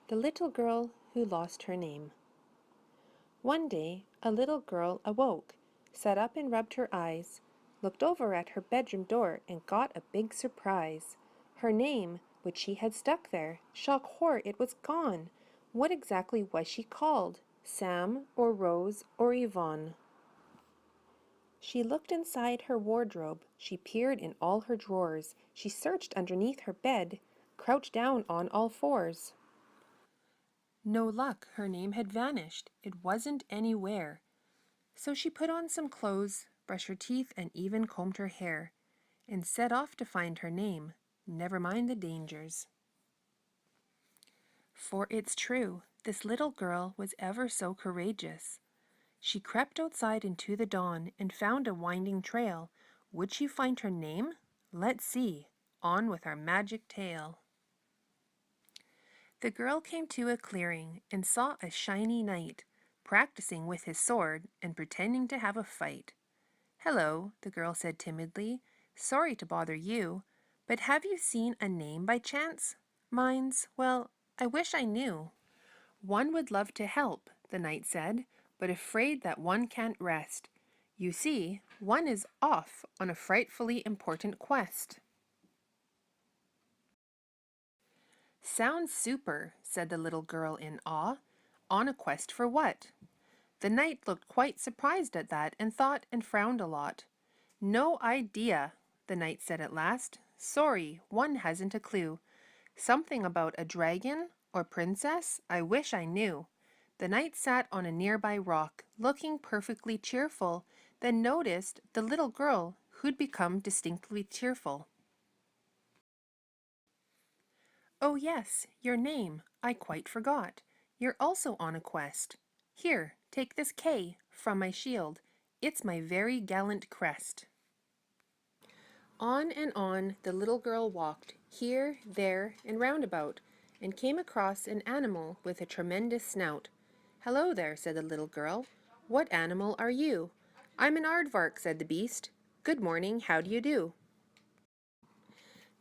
The Little Girl Who Lost Her Name. One day a little girl awoke, sat up and rubbed her eyes, looked over at her bedroom door and got a big surprise. Her name, which she had stuck there, shock horror, it was gone. What exactly was she called? Sam or Rose or Yvonne? She looked inside her wardrobe, she peered in all her drawers, she searched underneath her bed, crouched down on all fours. No luck, her name had vanished, it wasn't anywhere. So she put on some clothes, brushed her teeth, and even combed her hair, and set off to find her name, never mind the dangers. For it's true, this little girl was ever so courageous. She crept outside into the dawn and found a winding trail. Would she find her name? Let's see. On with our magic tale. The girl came to a clearing and saw a shiny knight, practicing with his sword and pretending to have a fight. "Hello," the girl said timidly. "Sorry to bother you, but have you seen a name by chance? Mine's, well, I wish I knew." "One would love to help," the knight said, "but afraid that one can't rest. You see, one is off on a frightfully important quest." "Sounds super," said the little girl in awe. "On a quest for what?" The knight looked quite surprised at that and thought and frowned a lot. "No idea," the knight said at last. "Sorry, one hasn't a clue. Something about a dragon or princess? I wish I knew." The knight sat on a nearby rock, looking perfectly cheerful, then noticed the little girl who'd become distinctly tearful. "Oh yes, your name, I quite forgot. You're also on a quest. Here, take this K from my shield. It's my very gallant crest." On and on the little girl walked, here, there, and roundabout, and came across an animal with a tremendous snout. "Hello there," said the little girl. "What animal are you?" "I'm an aardvark," said the beast. "Good morning, how do you do?"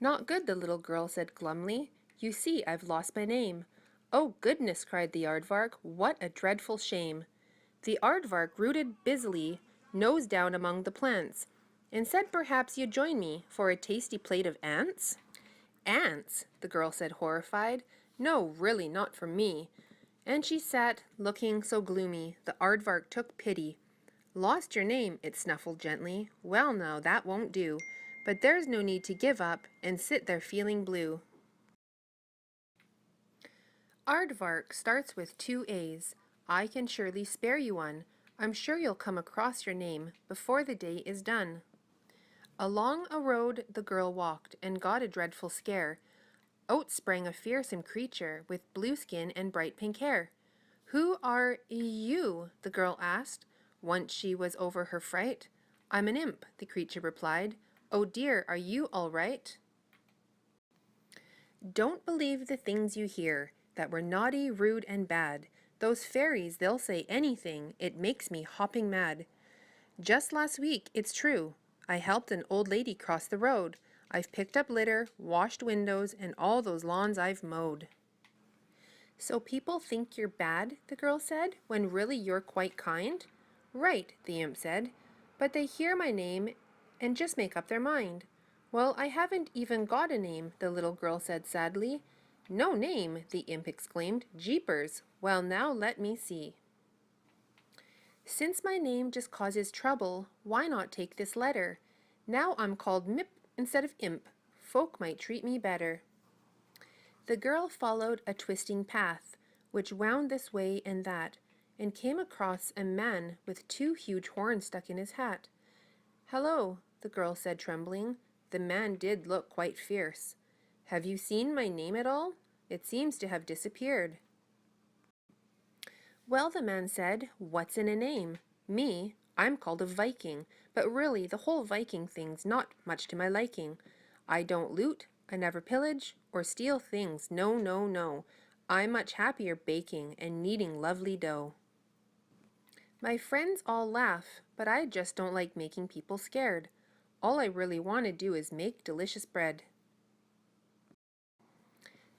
"Not good," the little girl said glumly. "You see, I've lost my name." "Oh, goodness," cried the aardvark, "what a dreadful shame." The aardvark rooted busily, nose down among the plants, and said perhaps you'd join me for a tasty plate of ants? "Ants?" the girl said horrified. "No, really, not for me." And she sat, looking so gloomy, the aardvark took pity. "Lost your name," it snuffled gently. "Well now, that won't do. But there's no need to give up and sit there feeling blue." Aardvark starts with 2 A's. I can surely spare you one. I'm sure you'll come across your name before the day is done. Along a road the girl walked and got a dreadful scare. Out sprang a fearsome creature with blue skin and bright pink hair. "Who are you?" the girl asked, once she was over her fright. "I'm an imp," the creature replied. "Oh dear, are you all right?" "Don't believe the things you hear, that we're naughty, rude, and bad. Those fairies, they'll say anything, it makes me hopping mad. Just last week, it's true, I helped an old lady cross the road. I've picked up litter, washed windows, and all those lawns I've mowed." "So people think you're bad," the girl said, "when really you're quite kind?" "Right," the imp said, "but they hear my name and just make up their mind." "Well, I haven't even got a name," the little girl said sadly. "No name!" the imp exclaimed. "Jeepers! Well, now let me see. Since my name just causes trouble, why not take this letter? Now I'm called Mip instead of Imp. Folk might treat me better." The girl followed a twisting path, which wound this way and that, and came across a man with 2 huge horns stuck in his hat. "Hello," the girl said, trembling. The man did look quite fierce. "Have you seen my name at all? It seems to have disappeared." "Well," the man said, "what's in a name? Me, I'm called a Viking, but really the whole Viking thing's not much to my liking. I don't loot, I never pillage, or steal things, no, no, no. I'm much happier baking and kneading lovely dough. My friends all laugh, but I just don't like making people scared. All I really want to do is make delicious bread."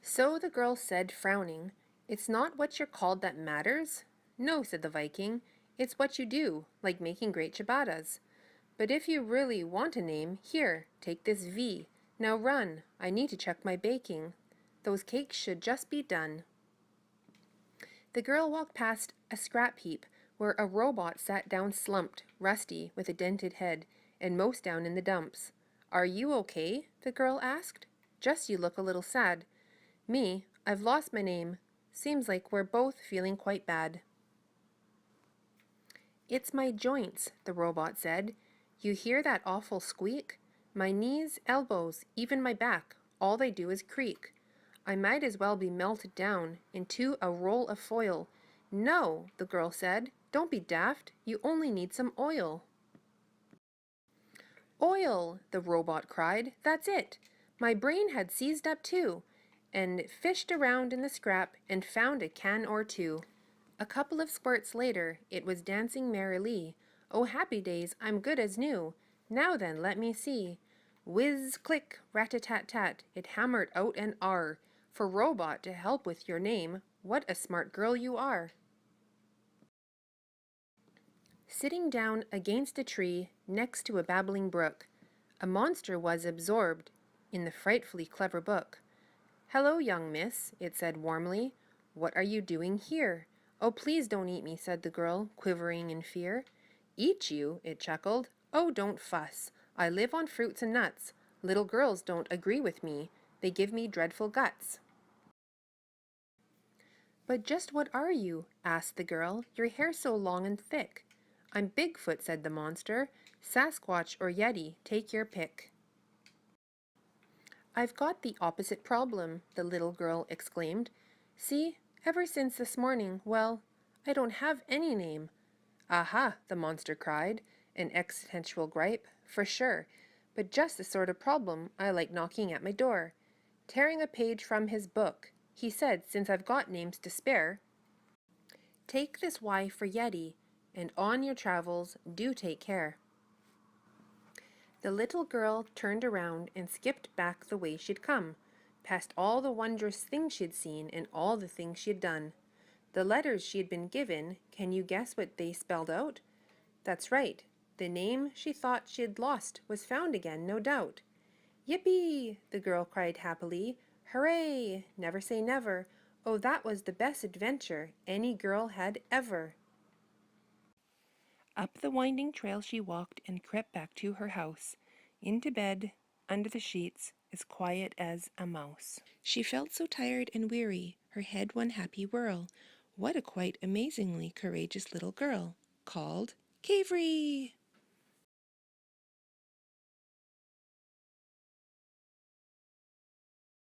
So the girl said, frowning, It's not what you're called that matters? No, said the Viking. It's what you do, like making great ciabattas. But if you really want a name, here, take this V. Now run, I need to check my baking. Those cakes should just be done. The girl walked past a scrap heap where a robot sat down slumped, rusty, with a dented head, and most down in the dumps. Are you okay? The girl asked. Just you look a little sad. Me, I've lost my name. Seems like we're both feeling quite bad. It's my joints, the robot said. You hear that awful squeak? My knees, elbows, even my back, all they do is creak. I might as well be melted down into a roll of foil. No, the girl said. Don't be daft. You only need some oil. Oil, the robot cried. That's it. My brain had seized up too, and fished around in the scrap and found a can or two. A couple of squirts later, it was dancing merrily. Oh, happy days, I'm good as new. Now then, let me see. Whiz, click, rat-a-tat-tat, it hammered out an R. For robot to help with your name, what a smart girl you are. Sitting down against a tree next to a babbling brook, a monster was absorbed in the frightfully clever book. Hello, young miss, it said warmly. What are you doing here? Oh, please don't eat me, said the girl, quivering in fear. Eat you? It chuckled. Oh, don't fuss. I live on fruits and nuts. Little girls don't agree with me. They give me dreadful guts. But just what are you? Asked the girl. Your hair's so long and thick. I'm Bigfoot, said the monster. Sasquatch or Yeti, take your pick. I've got the opposite problem, the little girl exclaimed. See, ever since this morning, well, I don't have any name. Aha, the monster cried, an existential gripe, for sure, but just the sort of problem I like knocking at my door. Tearing a page from his book, he said, since I've got names to spare, take this Y for Yeti, and on your travels do take care. The little girl turned around and skipped back the way she'd come, past all the wondrous things she'd seen and all the things she'd done. The letters she had been given, can you guess what they spelled out? That's right, the name she thought she had lost was found again, no doubt. Yippee! The girl cried happily. Hooray! Never say never. Oh, that was the best adventure any girl had ever. Up the winding trail she walked and crept back to her house, into bed, under the sheets, as quiet as a mouse. She felt so tired and weary, her head one happy whirl. What a quite amazingly courageous little girl, called Kaivry!